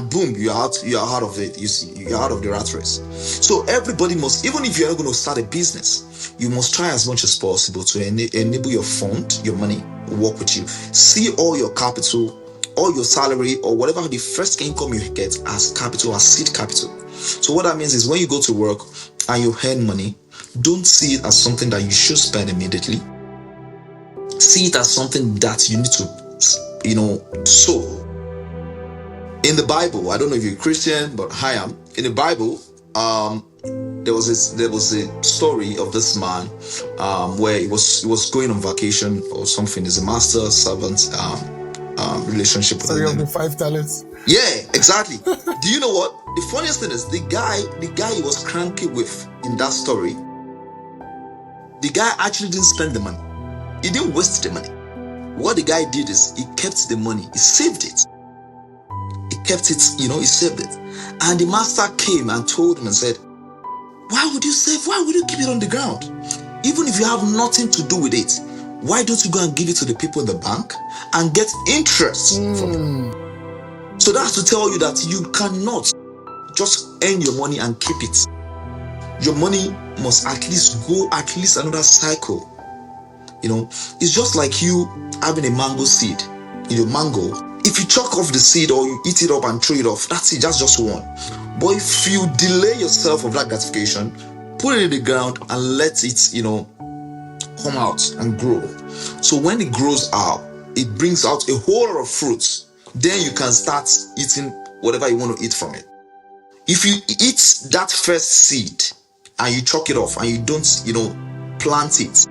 boom, you're out of it. You're out of the rat race. So everybody must, even if you're not going to start a business, you must try as much as possible to enable your fund, your money, work with you. See all your capital, all your salary, or whatever the first income you get as capital, as seed capital. So what that means is when you go to work and you earn money, don't see it as something that you should spend immediately. See it as something that you need to, sow. In the Bible, I don't know if you're a Christian, but I am. In the Bible, there was a story of this man where he was going on vacation or something. There's a master-servant relationship with
him. The 5 talents.
Yeah, exactly. Do you know what? The funniest thing is the guy he was cranky with in that story, the guy actually didn't spend the money. He didn't waste the money. What the guy did is he kept the money, he saved it. He kept it, he saved it. And the master came and told him and said, why would you save? Why would you keep it on the ground? Even if you have nothing to do with it, why don't you go and give it to the people in the bank and get interest from them? So that's to tell you that you cannot just earn your money and keep it. Your money must at least go another cycle. It's just like you having a mango seed in your mango. If you chuck off the seed or you eat it up and throw it off, that's it, that's just one. But if you delay yourself of that gratification, put it in the ground and let it, come out and grow. So when it grows out, it brings out a whole lot of fruits. Then you can start eating whatever you want to eat from it. If you eat that first seed and you chuck it off and you don't, plant it,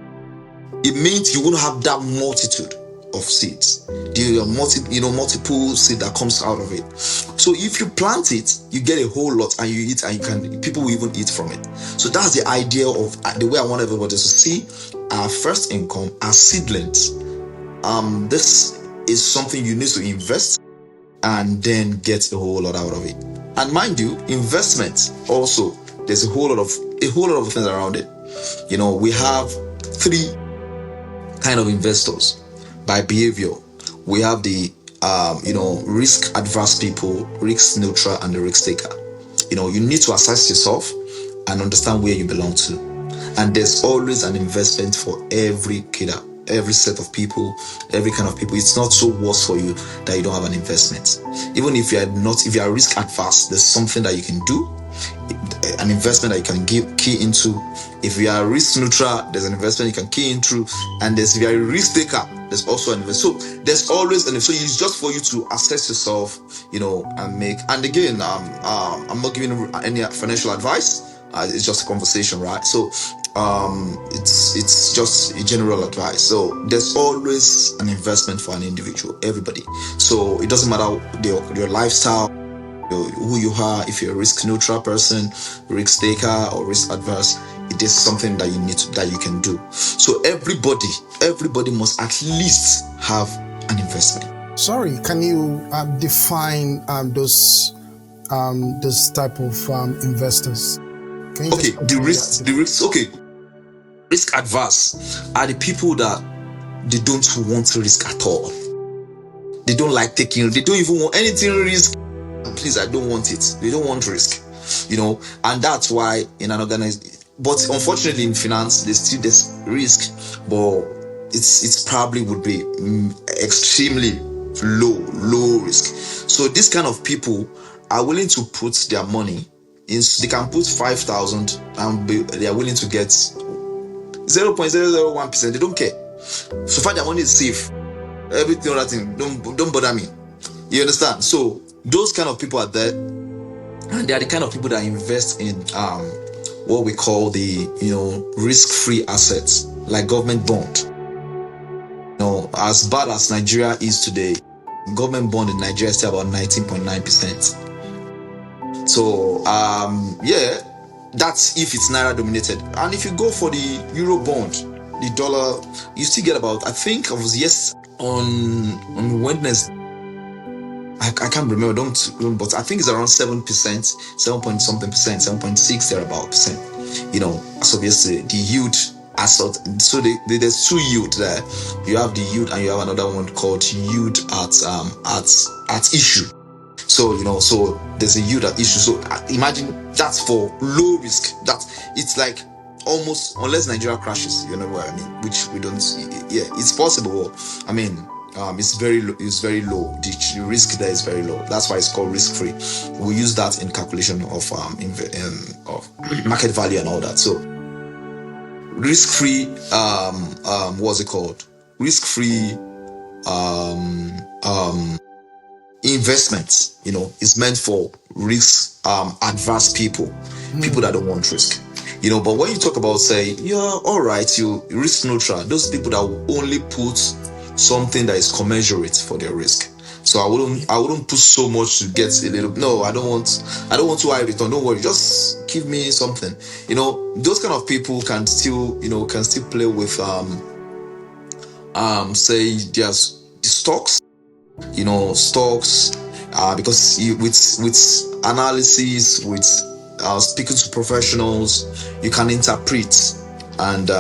it means you won't have that multitude of seeds. There are multiple seeds that comes out of it. So if you plant it, you get a whole lot and you eat, and people will even eat from it. So that's the idea of the way I want everybody to see our first income as seedlings. This is something you need to invest and then get a whole lot out of it. And mind you, investment also, there's a whole lot of things around it. We have three kind of investors by behavior. We have the risk adverse people, risk neutral, and the risk taker. You need to assess yourself and understand where you belong to. And there's always an investment for every set of people, every kind of people. It's not so worse for you that you don't have an investment. Even if you are risk adverse, there's something that you can do, an investment that you can key into. If you are risk neutral, there's an investment you can key into, and if you are a risk taker, there's also an investment. So there's always so it's just for you to assess yourself, and make. And again, I'm not giving any financial advice. It's just a conversation, right? So it's just a general advice. So there's always an investment for an individual, everybody. So it doesn't matter your lifestyle, who you are. If you're a risk neutral person, risk taker, or risk adverse, it is something that you can do. So everybody must at least have an investment.
Sorry, can you define those type of investors?
Okay, the risk. Okay, risk adverse are the people that they don't want to risk at all. They don't like taking. They don't even want anything risk. Please, I don't want it. They don't want risk. And that's why in an organized. But unfortunately, in finance, there's risk, but it's probably would be extremely low risk. So this kind of people are willing to put their money in. They can put 5,000 and they are willing to get 0.001%. They don't care. So far, their money is safe. Everything, other thing, don't bother me. You understand? So those kind of people are there, and they are the kind of people that invest in what we call the risk-free assets, like government bond. As bad as Nigeria is today, government bond in Nigeria is still about 19.9%. So that's if it's naira dominated. And if you go for the euro bond, the dollar, you still get about, I think I was on Wednesday, I can't remember, but I think it's around 7%, 7 point something percent, 7.6 thereabout percent. So obviously the yield asset. So there's two yield there. You have the yield and you have another one called yield at issue. So so there's a yield at issue. So imagine that's for low risk. That it's like almost, unless Nigeria crashes, you know what I mean, which we don't see. Yeah, it's possible. I mean, it's very low. The risk there is very low. That's why it's called risk-free. We use that in calculation of market value and all that. So risk-free, what's it called? Risk-free investments, is meant for risk adverse people that don't want risk. But when you talk about, say, all right, you risk neutral, those people that will only put something that is commensurate for their risk. So I wouldn't put so much to get a little. No, I don't want too high return. Don't worry, just give me something. Those kind of people can still play with say there's stocks, stocks, because with analysis, with speaking to professionals, you can interpret and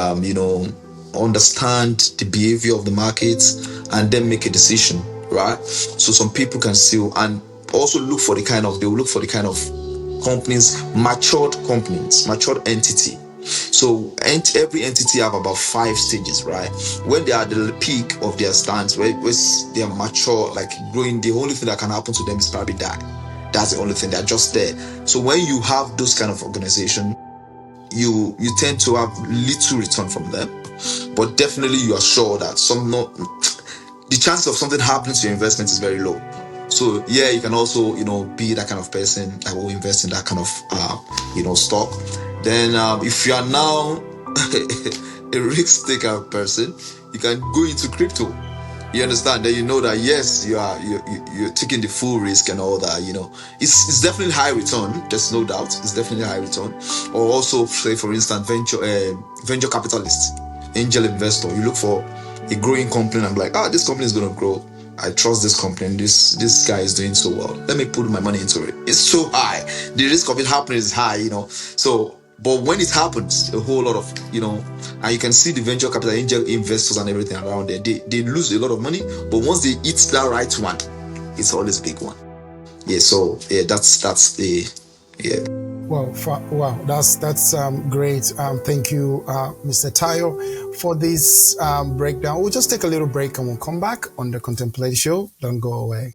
understand the behavior of the markets and then make a decision, right? So some people can still, and also they will look for the kind of companies, matured entity. So every entity have about 5 stages, right? When they are at the peak of their stance, where they are mature, like growing, the only thing that can happen to them is probably die. That's the only thing. They're just there. So when you have those kind of organization, you tend to have little return from them, but definitely you are sure that the chance of something happening to your investment is very low. So yeah, you can also be that kind of person that will invest in that kind of stock. Then if you are now a risk taker person, you can go into crypto. You understand that that yes, you're taking the full risk and all that. It's definitely high return. There's no doubt. It's definitely high return. Or also, say for instance, venture capitalist, angel investor. You look for a growing company. I'm like, this company is gonna grow. I trust this company. And this guy is doing so well. Let me put my money into it. It's so high. The risk of it happening is high. So. But when it happens, a whole lot of, and you can see the venture capital angel investors and everything around there, they lose a lot of money. But once they eat that right one, it's always a big one. Yeah. So yeah, that's the yeah.
Wow, that's great. Thank you, Mr. Tayo, for this breakdown. We'll just take a little break and we'll come back on the Contemplate Show. Don't go away.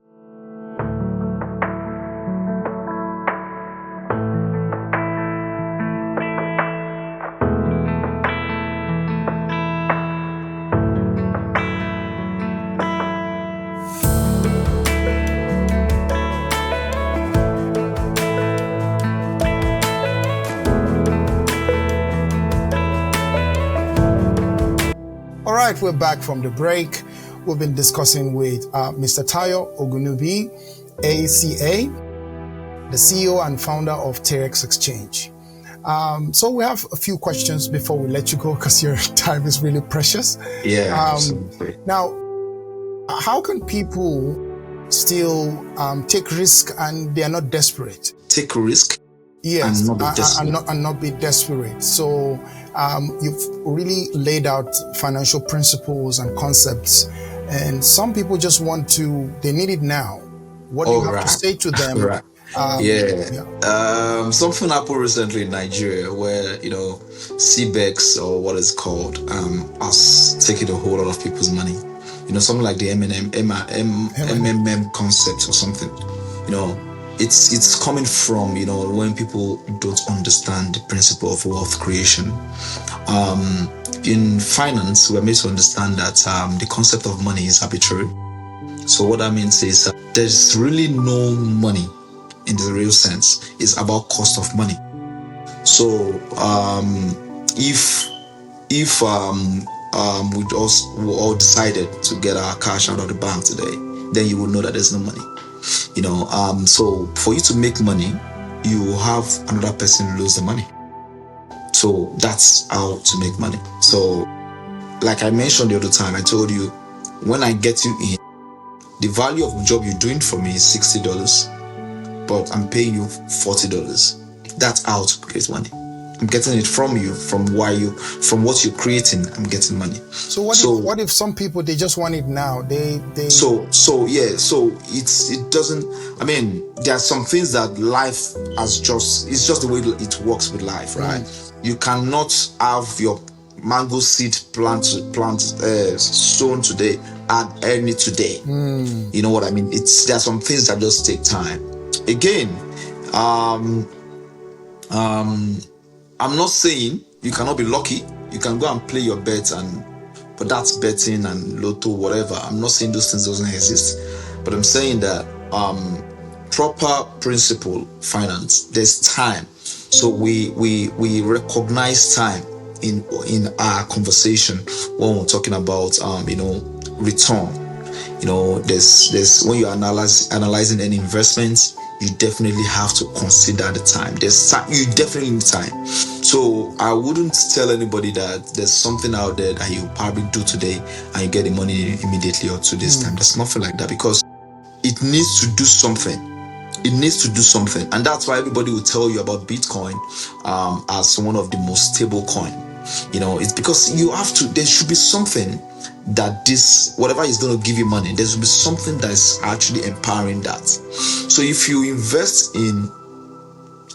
All right, we're back from the break. We've been discussing with Mr. Tayo Ogunnubi, ACA, the CEO and founder of Tayrex Exchange. So we have a few questions before we let you go because your time is really precious.
Yeah, absolutely.
Now, how can people still take risk and they are not desperate?
Take risk?
Yes,
and
not be desperate. So you've really laid out financial principles and concepts, and some people just they need it now. What do you have to say to them?
Right. Something happened recently in Nigeria where CBEX, or what is called, has taken a whole lot of people's money. Something like the MMM concept or something. It's coming from when people don't understand the principle of wealth creation. In finance, we're made to understand that the concept of money is arbitrary. So what that means is there's really no money in the real sense. It's about cost of money. So if we all decided to get our cash out of the bank today, then you would know that there's no money. So for you to make money, you have another person lose the money. So that's how to make money. So like I mentioned the other time, I told you, when I get you in, the value of the job you're doing for me is $60, but I'm paying you $40. That's how to create money. I'm getting it from you, from what you're creating. I'm getting money.
So what if some people, they just want it now?
So it doesn't. I mean, there are some things that life it's just the way it works with life, right? You cannot have your mango seed plant sown today and earn it today. You know what I mean? There are some things that just take time. Again, I'm not saying you cannot be lucky. You can go and play your bets, but that's betting and lotto, whatever. I'm not saying those things doesn't exist, but I'm saying that proper principle finance, there's time. So we recognize time in our conversation when we're talking about return. There's when you're analyzing any investments, you definitely have to consider the time. There's time, you definitely need time. So I wouldn't tell anybody that there's something out there that you probably do today and you get the money immediately or 2 days time. There's nothing like that, because it needs to do something. It needs to do something, and that's why everybody will tell you about Bitcoin as one of the most stable coin. It's because you have to. There should be something that this, whatever is going to give you money, there should be something that is actually empowering that. So if you invest in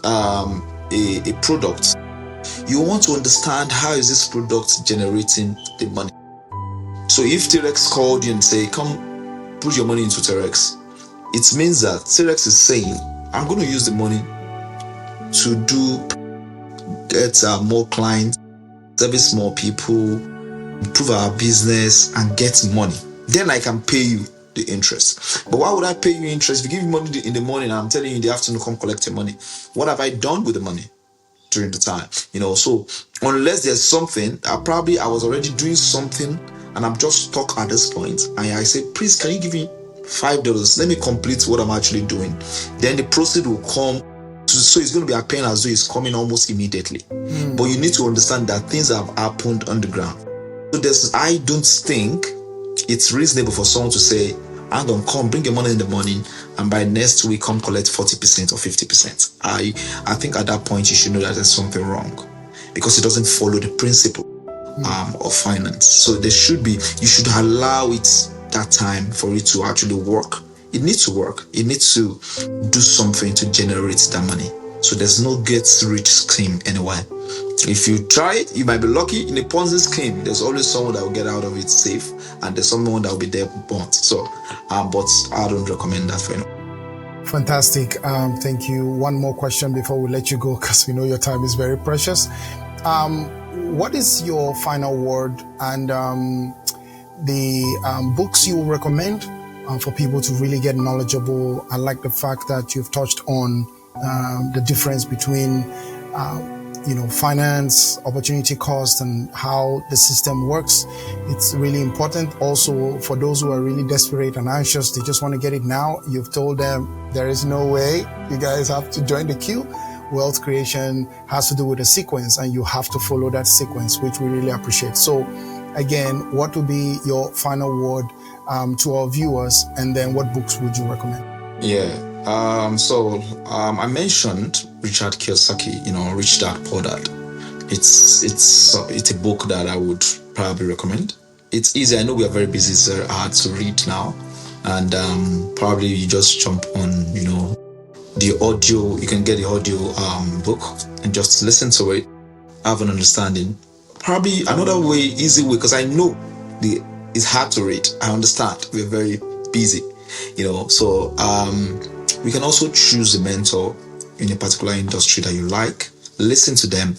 a product, you want to understand how is this product generating the money. So if Tayrex called you and say, "Come, put your money into Tayrex," it means that Tayrex is saying, "I'm going to use the money to get more clients, service more people, improve our business, and get money. Then I can pay you the interest." But why would I pay you interest? If you give me money in the morning and I'm telling you in the afternoon, come collect your money, what have I done with the money during the time? So unless there's something, I was already doing something and I'm just stuck at this point, and I say, "Please, can you give me $5? Let me complete what I'm actually doing." Then the proceed will come. So it's going to be appearing as though it's coming almost immediately. But you need to understand that things have happened on the ground. So I don't think it's reasonable for someone to say, "I'm going to come, bring your money in the morning, and by next week come collect 40% or 50%. I think at that point you should know that there's something wrong, because it doesn't follow the principle of finance. So you should allow it that time for it to actually work. It needs to work. It needs to do something to generate that money. So there's no get rich scheme anywhere. If you try it, you might be lucky. In a Ponzi scheme, there's always someone that will get out of it safe, and there's someone that will be there burnt. So, but I don't recommend that for anyone.
Fantastic. Thank you. One more question before we let you go, because we know your time is very precious. What is your final word and the books you recommend for people to really get knowledgeable? I like the fact that you've touched on the difference between finance, opportunity cost, and how the system works. It's really important. Also, for those who are really desperate and anxious, they just want to get it now. You've told them there is no way. You guys have to join the queue. Wealth creation has to do with a sequence, and you have to follow that sequence, which we really appreciate. So again, what would be your final word to our viewers, and then what books would you recommend?
I mentioned Richard Kiyosaki, Rich Dad Poor Dad. It's a book that I would probably recommend. It's easy. I know we are very busy. It's very hard to read now, and probably you just jump on, the audio. You can get the audio book and just listen to it, have an understanding. Probably another way, easy way, because I know it's hard to read. I understand we're very busy, So we can also choose a mentor in a particular industry that you like. Listen to them,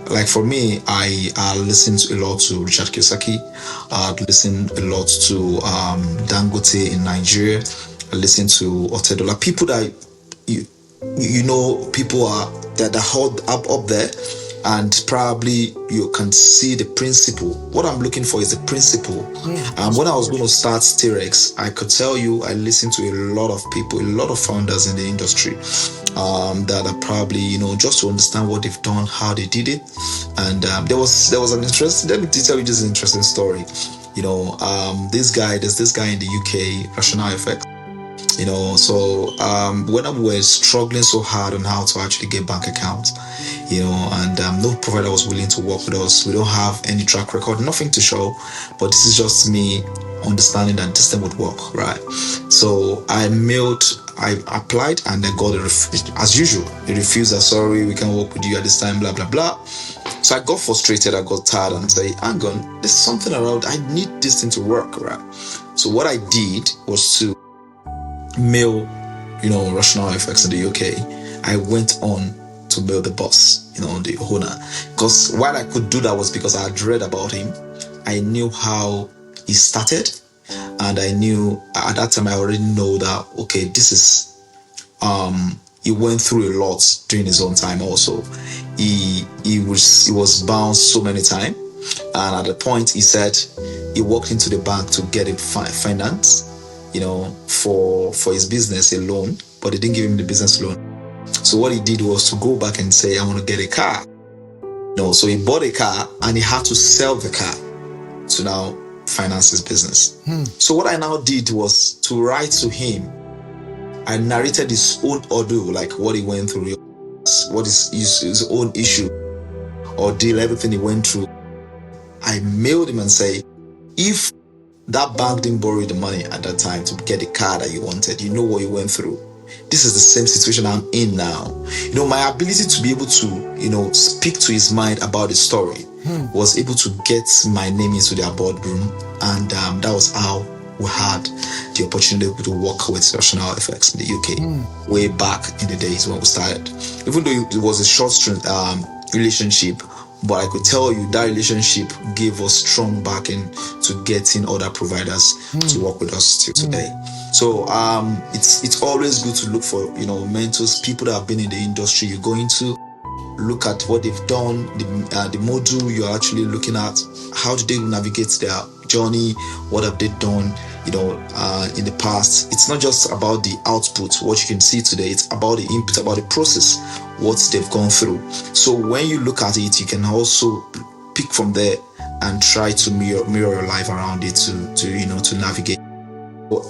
like for me, I listen a lot to Richard Kiyosaki. I listen a lot to Dangote in Nigeria. I listen to Otedola. People that people are that are held up there, and probably you can see the principle. What I'm looking for is the principle. When I was going to start Tayrex, I could tell you I listened to a lot of people, a lot of founders in the industry that are probably, just to understand what they've done, how they did it. And there was an interesting, let me tell you just an interesting story. There's this guy in the UK, Rational Effect. So when we were struggling so hard on how to actually get bank accounts, and no provider was willing to work with us. We don't have any track record, nothing to show, but this is just me understanding that this thing would work, right? So I applied, and then got as usual. They refused. Sorry, we can't work with you at this time, blah blah blah. So I got frustrated, I got tired, and said, hang on, there's something around. I need this thing to work, right? So what I did was to mail, Rational FX in the UK. I went on to mail the boss, the owner, because while I could do that was because I had read about him. I knew how he started, and I knew at that time I already know that this is he went through a lot during his own time. Also, he was bounced so many times, and at the point he said he walked into the bank to get it finance. for his business, a loan, but they didn't give him the business loan. So what he did was to go back and say, I want to get a car. So he bought a car and he had to sell the car to now finance his business. So what I now did was to write to him. I narrated his own audio, like what he went through, what is his own issue or deal, everything he went through. I mailed him and say, if that bank didn't borrow the money at that time to get the car that you wanted, you know what you went through. This is the same situation I'm in now. My ability to be able to, speak to his mind about the story was able to get my name into their boardroom, and that was how we had the opportunity to work with Rational FX in the UK way back in the days when we started. Even though it was a short relationship, but I could tell you that relationship gave us strong backing to getting other providers to work with us till today. So it's always good to look for mentors, people that have been in the industry you're going to. Look at what they've done, the module you're actually looking at. How do they navigate their journey? What have they done in the past? It's not just about the output, what you can see today. It's about the input, about the process, what they've gone through. So when you look at it, you can also pick from there and try to mirror your life around it to navigate.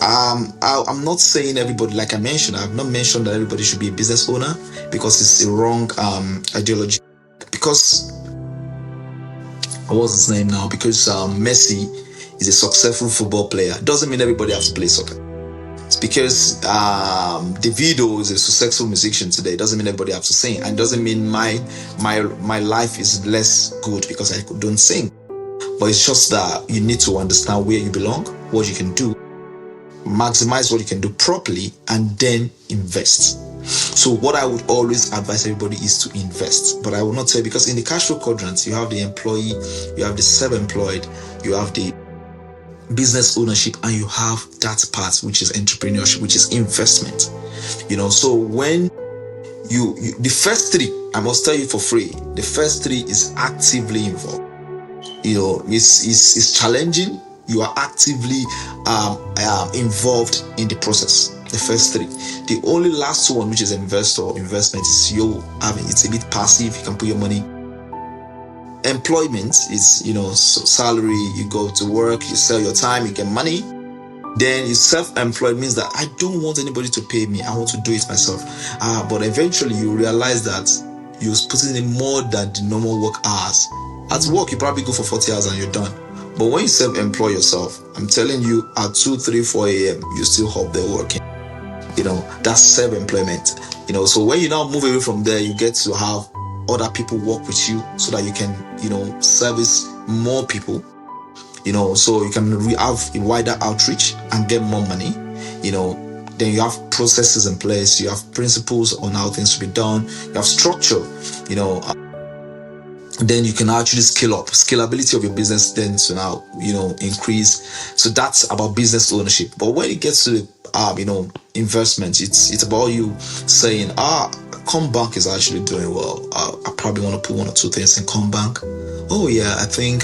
I'm not saying everybody, like I mentioned, I've not mentioned that everybody should be a business owner, because it's a wrong ideology. Because what's his name now? Because Messi is a successful football player, doesn't mean everybody has to play soccer. It's because Davido is a successful musician today, doesn't mean everybody has to sing, and doesn't mean my life is less good because I don't sing. But it's just that you need to understand where you belong, what you can do, maximize what you can do properly, and then invest. So what I would always advise everybody is to invest. But I will not tell you, because in the cash flow quadrant, you have the employee, you have the self-employed, you have the business ownership, and you have that part which is entrepreneurship, which is investment. So when the first three, I must tell you for free, the first three is actively involved. It's challenging. You are actively involved in the process. The first three. The only last one, which is investment, is it's a bit passive. You can put your money. Employment is salary. You go to work, you sell your time, you get money. Then you self-employed means that I don't want anybody to pay me. I want to do it myself. But eventually you realize that you're putting in more than the normal work hours. At work, you probably go for 40 hours and you're done. But when you self-employ yourself, I'm telling you, at 2, 3, 4 a.m., you still up there working. That's self-employment. So when you now move away from there, you get to have other people work with you so that you can, service more people. So you can have a wider outreach and get more money. Then you have processes in place, you have principles on how things should be done, you have structure, then you can actually scale up. Scalability of your business then to now, increase. So that's about business ownership. But when it gets to, investment, it's about you saying, Combank is actually doing well. I probably want to put 1 or 2 things in Combank. Oh yeah, I think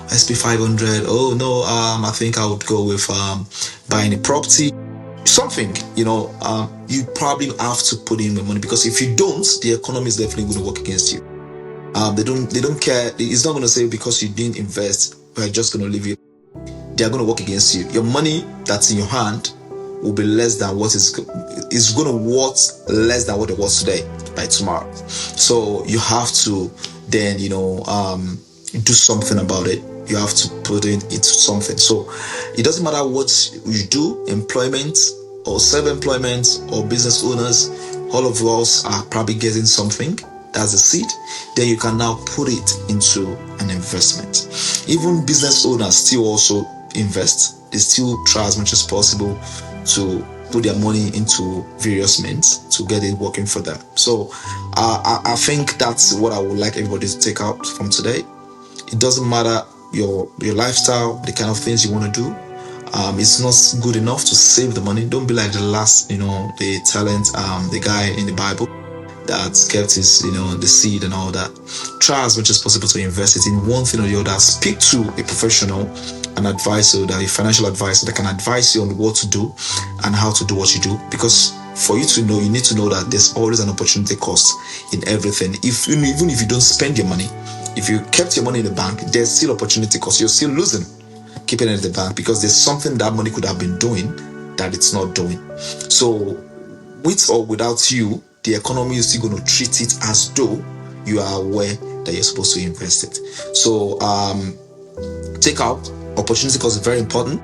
SP 500. Oh no, I think I would go with buying a property. Something, you probably have to put in the money, because if you don't, the economy is definitely going to work against you. They don't care. It's not going to say because you didn't invest, we're just going to leave you. They are going to work against you. Your money that's in your hand will be less than what is going to worth less than what it was today by tomorrow. So you have to then do something about it. You have to put it into something. So it doesn't matter what you do, employment or self-employment or business owners, all of us are probably getting something. That's a seed. Then you can now put it into an investment. Even business owners still also invest. They still try as much as possible to put their money into various means to get it working for them. So I think that's what I would like everybody to take out from today. It doesn't matter your lifestyle, the kind of things you want to do. It's not good enough to save the money. Don't be like the last, the talent, the guy in the Bible that kept his, the seed and all that. Try as much as possible to invest it in one thing or the other. Speak to a professional an advisor, a financial advisor that can advise you on what to do and how to do what you do. Because for you to know, you need to know that there's always an opportunity cost in everything. Even if you don't spend your money, if you kept your money in the bank, there's still opportunity cost. You're still losing keeping it in the bank because there's something that money could have been doing that it's not doing. So with or without you, the economy is still going to treat it as though you are aware that you're supposed to invest it. So take out opportunity cost is very important.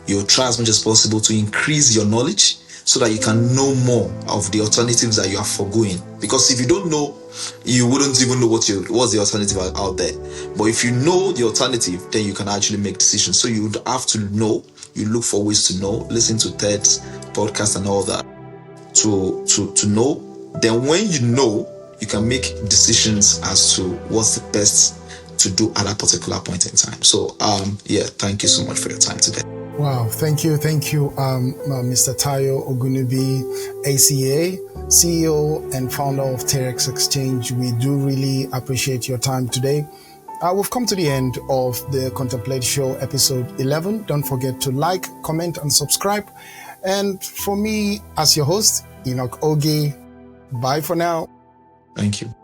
You try as much as possible to increase your knowledge so that you can know more of the alternatives that you are foregoing. Because if you don't know, you wouldn't even know what's the alternative out there. But if you know the alternative, then you can actually make decisions. So you would have to know. You look for ways to know. Listen to TED's podcast and all that to know. Then when you know, you can make decisions as to what's the best to do at that particular point in time. So thank you so much for your time today.
Wow, thank you, Mr. Tayo Ogunnubi, ACA, CEO and founder of Tayrex Exchange. We do really appreciate your time today. We've come to the end of the Contemplate Show, episode 11. Don't forget to like, comment, and subscribe. And for me, as your host, Enoch Oge, bye for now.
Thank you.